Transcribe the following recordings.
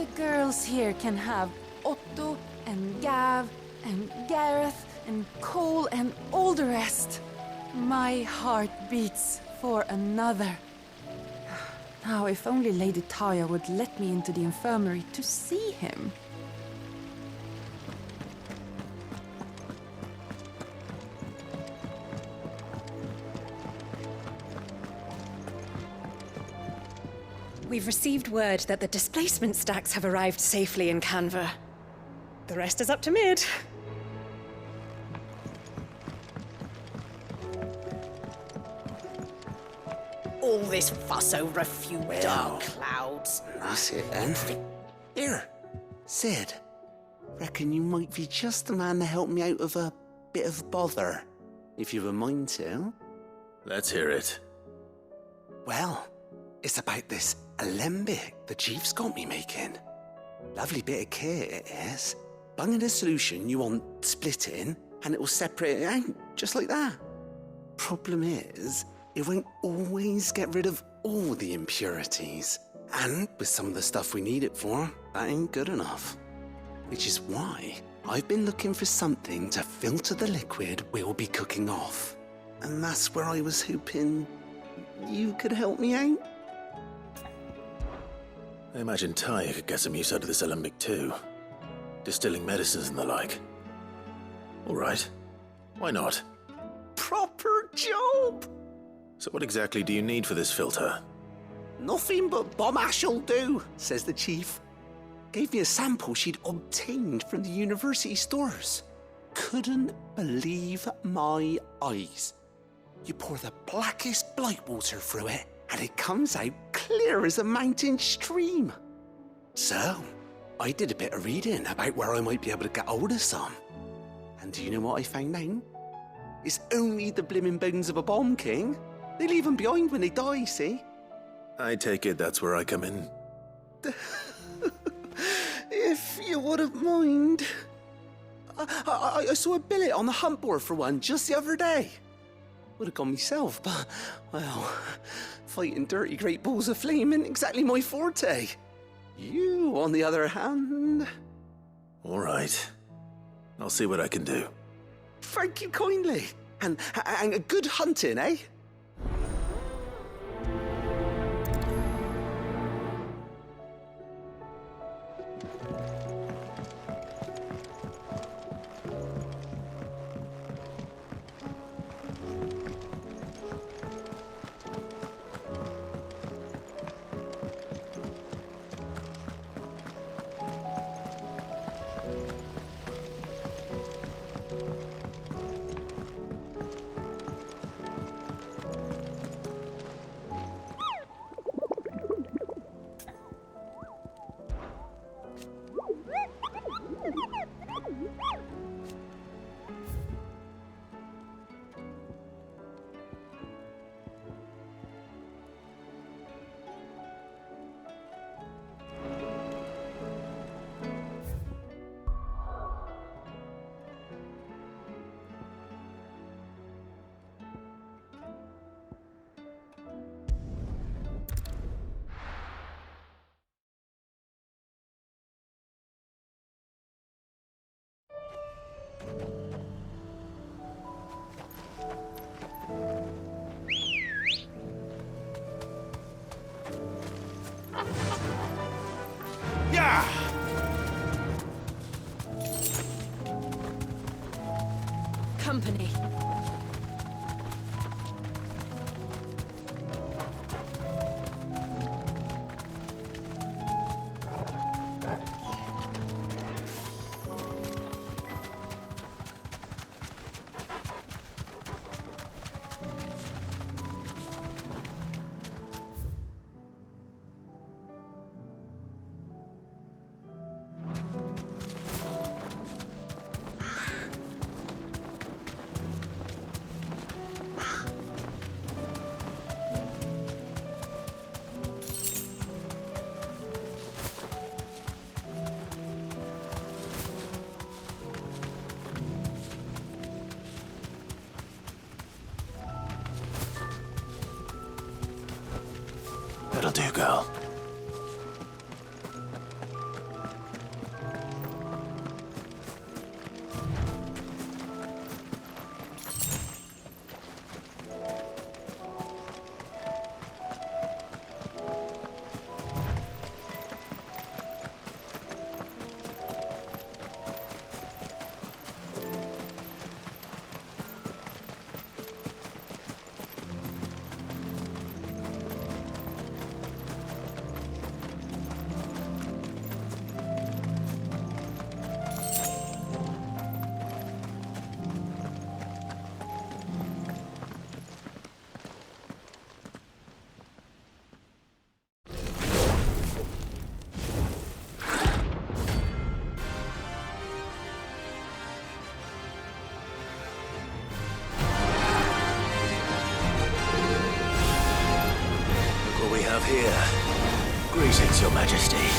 The girls here can have Otto and Gav and Gareth and Cole and all the rest. My heart beats for another. Now, if only Lady Taya would let me into the infirmary to see him. We've received word that the displacement stacks have arrived safely in Canva. The rest is up to Mid. All this fuss over a few dark clouds. That's it then. Here, Sid. Reckon you might be just the man to help me out of a bit of bother, if you've a mind to. Let's hear it. Well, it's about this alembic the chief's got me making. Lovely bit of kit it is. Bung in a solution you want splitting, and it will separate it out, just like that. Problem is, it won't always get rid of all the impurities. And with some of the stuff we need it for, that ain't good enough. Which is why I've been looking for something to filter the liquid we'll be cooking off. And that's where I was hoping you could help me out. I imagine Taya could get some use out of this alembic too. Distilling medicines and the like. All right. Why not? Proper job! So what exactly do you need for this filter? Nothing but bomb ash'll do, says the chief. Gave me a sample she'd obtained from the university stores. Couldn't believe my eyes. You pour the blackest blight water through it, and it comes out clear as a mountain stream. So, I did a bit of reading about where I might be able to get hold of some. And do you know what I found out? It's only the blimmin' bones of a bomb king. They leave them behind when they die, see? I take it that's where I come in. If you wouldn't mind. I saw a billet on the hunt board for one just the other day. Would have gone myself, but, well, fighting dirty great balls of flame ain't exactly my forte. You, on the other hand... All right. I'll see what I can do. Thank you kindly. And good hunting, eh? Company. Majesty.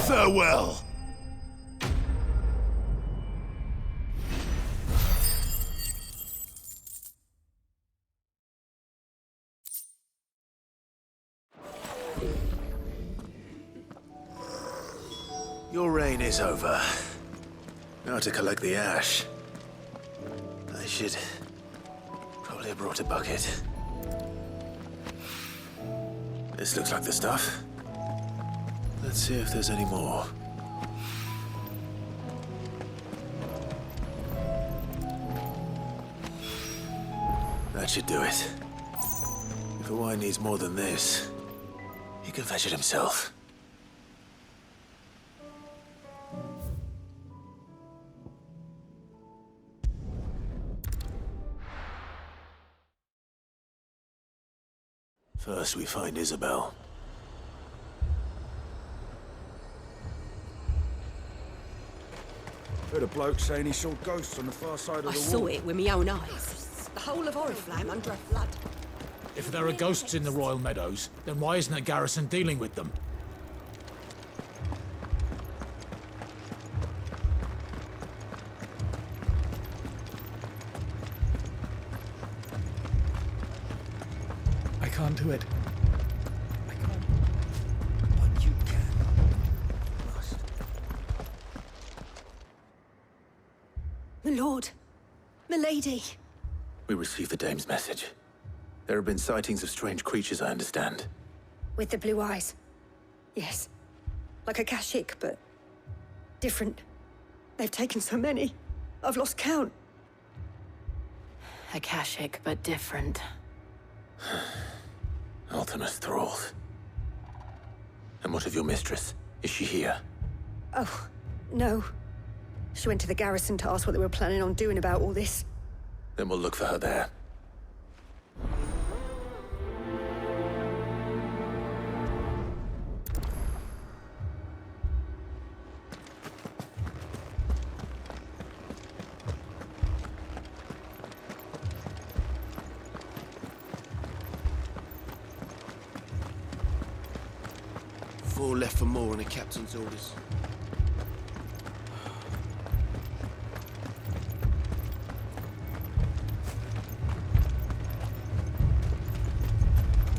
Farewell. Your reign is over. Now to collect the ash. I should probably have brought a bucket. This looks like the stuff. Let's see if there's any more. That should do it. If a wine needs more than this, he can fetch it himself. First, we find Isabelle. Heard a bloke saying he saw ghosts on the far side of the I wall. saw it with my own eyes. The whole of Oriflamme under a flood. If there are ghosts in the Royal Meadows, then why isn't a garrison dealing with them? I can't do it. I can't. But you can. You must. My lord. Milady. We received the dame's message. There have been sightings of strange creatures, I understand. With the blue eyes. Yes. Like a Kashik, but different. They've taken so many. I've lost count. Akashic, but different. Ultimus thralls. And what of your mistress? Is she here? Oh, no. She went to the garrison to ask what they were planning on doing about all this. Then we'll look for her there. Four left for more on the captain's orders.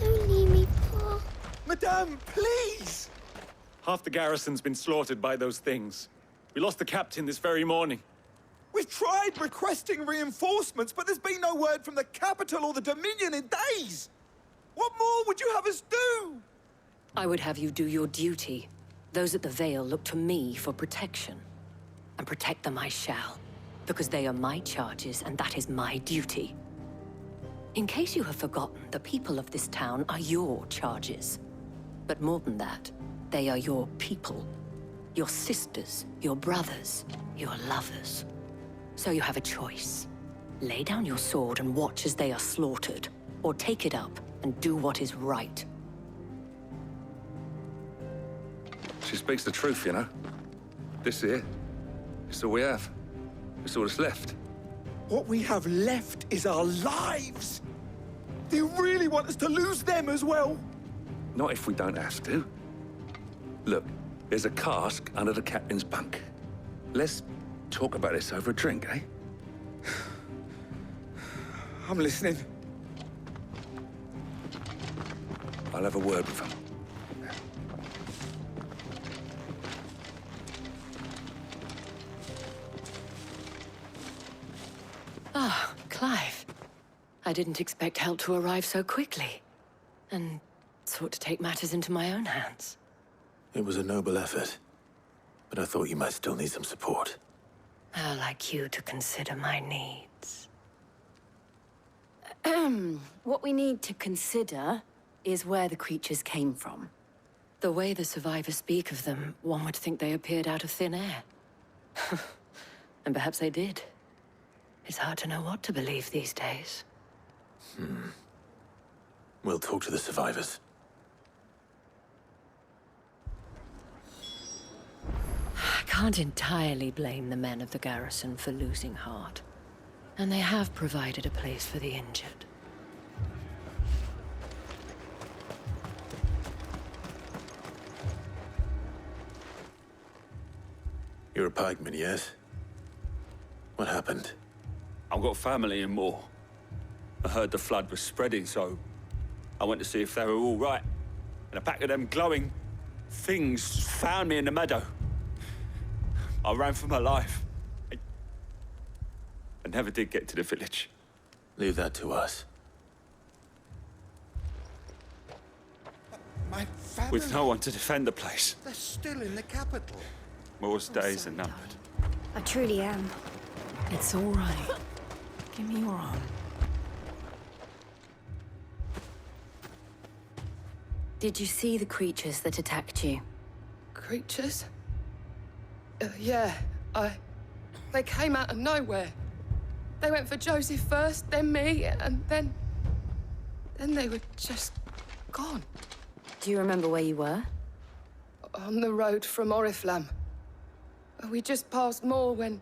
Don't leave me, Pa. Madame! please! Half the garrison's been slaughtered by those things. We lost the captain this very morning. We've tried requesting reinforcements, but there's been no word from the capital or the Dominion in days! What more would you have us do? I would have you do your duty. Those at the Vale look to me for protection. And protect them I shall, because they are my charges, and that is my duty. In case you have forgotten, the people of this town are your charges. But more than that, they are your people. Your sisters, your brothers, your lovers. So you have a choice. Lay down your sword and watch as they are slaughtered, or take it up and do what is right. She speaks the truth, you know. This here, it's all we have. It's all that's left. What we have left is our lives! Do you really want us to lose them as well? Not if we don't have to. Look, there's a cask under the captain's bunk. Let's talk about this over a drink, eh? I'm listening. I'll have a word with him. Ah, Clive. I didn't expect help to arrive so quickly. And sought to take matters into my own hands. It was a noble effort, but I thought you might still need some support. I'd like you to consider my needs. What we need to consider is where the creatures came from. The way the survivors speak of them, one would think they appeared out of thin air. And perhaps they did. It's hard to know what to believe these days. We'll talk to the survivors. I can't entirely blame the men of the garrison for losing heart. And they have provided a place for the injured. You're a pikeman, yes? What happened? I've got family in Moor. I heard the flood was spreading, so I went to see if they were all right. And a pack of them glowing things found me in the meadow. I ran for my life. I never did get to the village. Leave that to us. My family... With no one to defend the place. They're still in the capital. Moor's days are numbered. I truly am. It's all right. Give me your arm. Did you see the creatures that attacked you? Creatures? Yeah, They came out of nowhere. They went for Joseph first, then me, and then they were just gone. Do you remember where you were? On the road from Oriflamme. We just passed Moor when...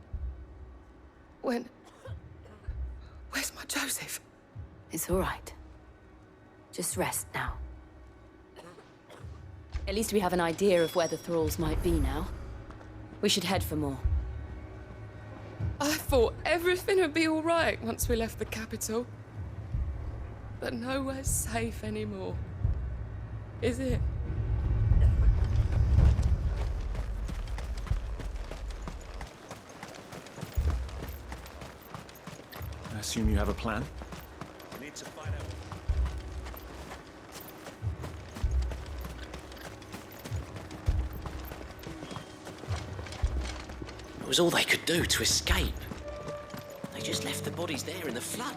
Where's my Joseph? It's all right. Just rest now. At least we have an idea of where the thralls might be now. We should head for more. I thought everything would be all right once we left the capital. But nowhere's safe anymore. Is it? I assume you have a plan? We need to find out. It was all they could do to escape. They just left the bodies there in the flood.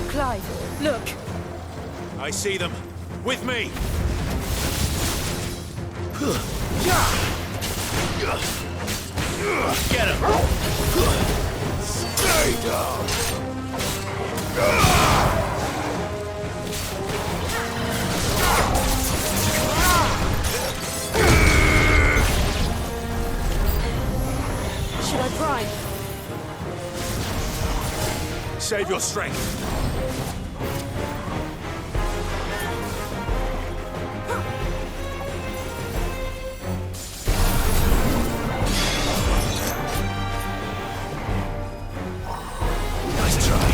Clive, look! I see them. With me! Get him! Stay down! Should I try? Save your strength. Nice try.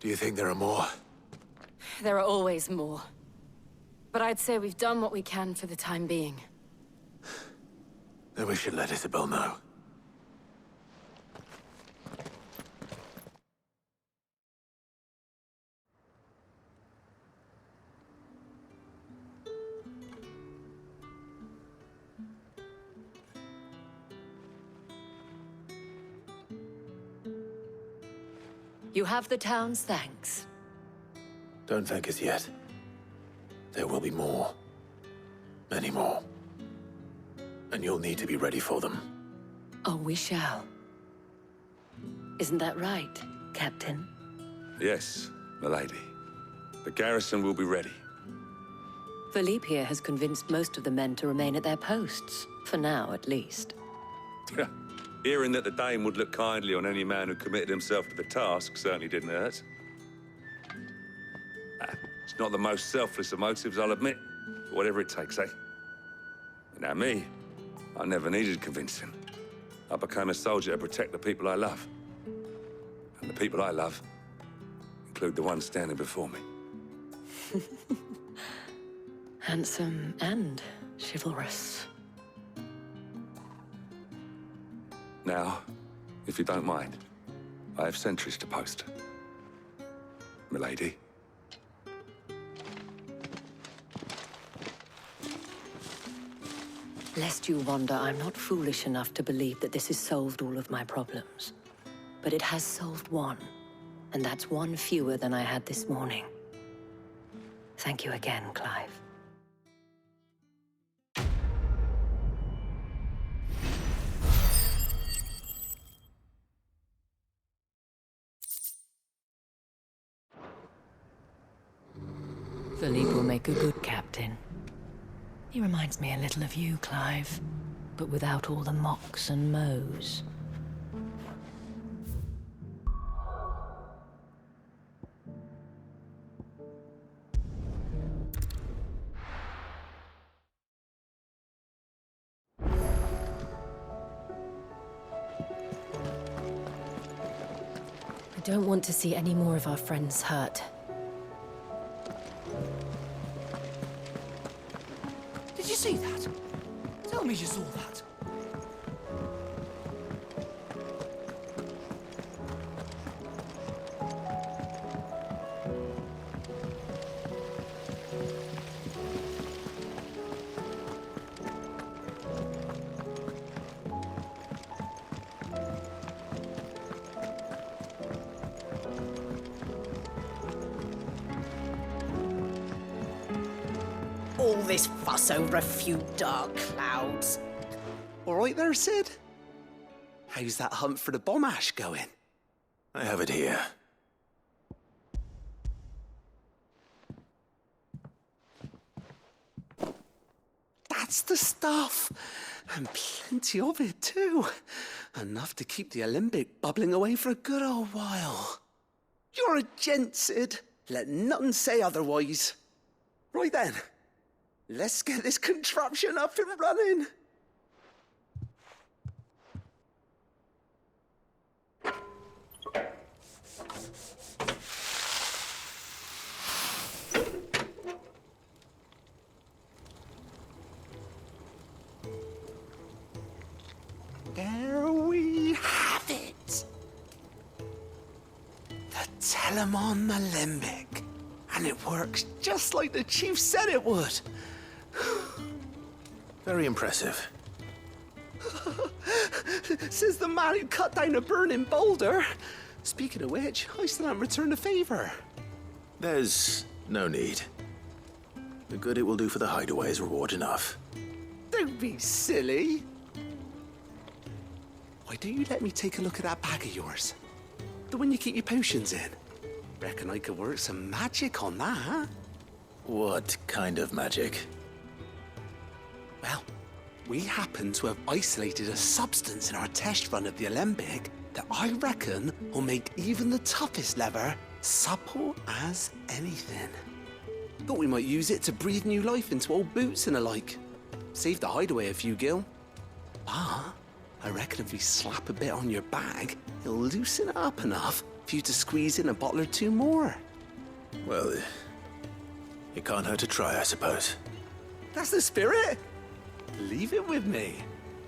Do you think there are more? There are always more. But I'd say we've done what we can for the time being. Then we should let Isabelle know. You have the town's thanks. Don't thank us yet. There will be more. Many more. And you'll need to be ready for them. Oh, we shall. Isn't that right, Captain? Yes, milady. The garrison will be ready. Philippe here has convinced most of the men to remain at their posts. For now, at least. Hearing that the Dane would look kindly on any man who committed himself to the task certainly didn't hurt. It's not the most selfless of motives, I'll admit. But whatever it takes, eh? Now me, I never needed convincing. I became a soldier to protect the people I love. And the people I love include the ones standing before me. Handsome and chivalrous. Now, if you don't mind, I have sentries to post. Milady. Lest you wonder, I'm not foolish enough to believe that this has solved all of my problems. But it has solved one, and that's one fewer than I had this morning. Thank you again, Clive. Philippe will make a good captain. He reminds me a little of you, Clive, but without all the mocks and mows. I don't want to see any more of our friends hurt. Did you see that? Tell me you saw that. All this fuss over a few dark clouds. All right there, Sid? How's that hunt for the bomb ash going? I have it here. That's the stuff. And plenty of it, too. Enough to keep the alembic bubbling away for a good old while. You're a gent, Sid. Let none say otherwise. Right then. Let's get this contraption up and running. There we have it. The Telemon Alembic. And it works just like the chief said it would. Very impressive. Says the man who cut down a burning boulder. Speaking of which, I still haven't returned the favor. There's no need. The good it will do for the hideaway is reward enough. Don't be silly. Why don't you let me take a look at that bag of yours? The one you keep your potions in. Reckon I could work some magic on that. What kind of magic? Well, we happen to have isolated a substance in our test run of the alembic that I reckon will make even the toughest leather supple as anything. Thought we might use it to breathe new life into old boots and the like. Save the hideaway a few gil. But I reckon if we slap a bit on your bag, it'll loosen it up enough for you to squeeze in a bottle or two more. Well, it can't hurt to try, I suppose. That's the spirit. Leave it with me.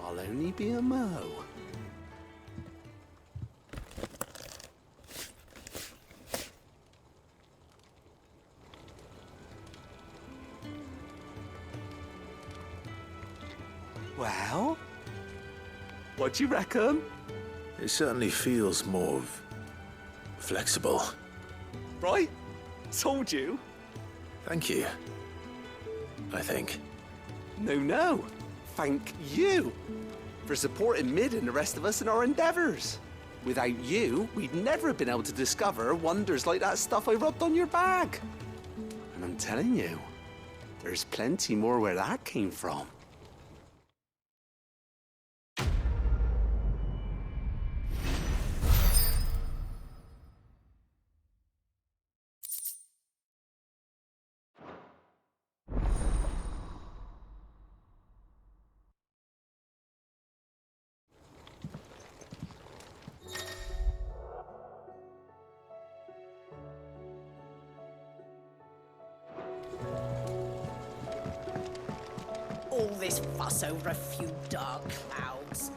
I'll only be a mo. Well, what do you reckon? It certainly feels more flexible. Right? Told you. Thank you. I think. No. Thank you for supporting Mid and the rest of us in our endeavors. Without you, we'd never have been able to discover wonders like that stuff I rubbed on your bag. And I'm telling you, there's plenty more where that came from. All this fuss over a few dark clouds.